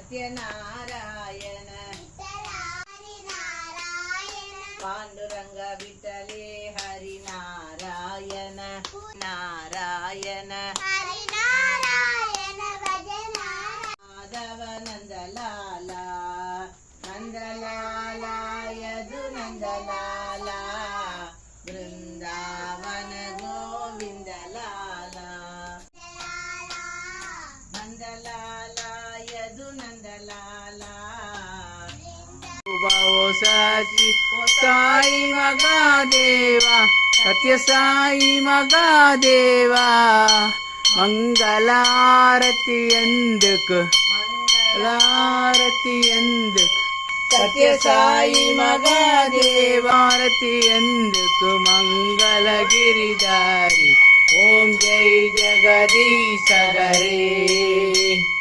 Satyanarayan Pandurang विठले Hari Narayan Narayan Madhav Nandlala Nandlala Yadu Nandlala Vrindavan Govind Lala Nandlala Yadu Nandlala Sachi Sai मगादेवा Satya Sai मगादेवा मंगलारती अंदुकु मंगलारती अंदुकु Satya Sai मगादेवारती अंदुकु Mangal Giridhari Om Jai Jagdish Hare.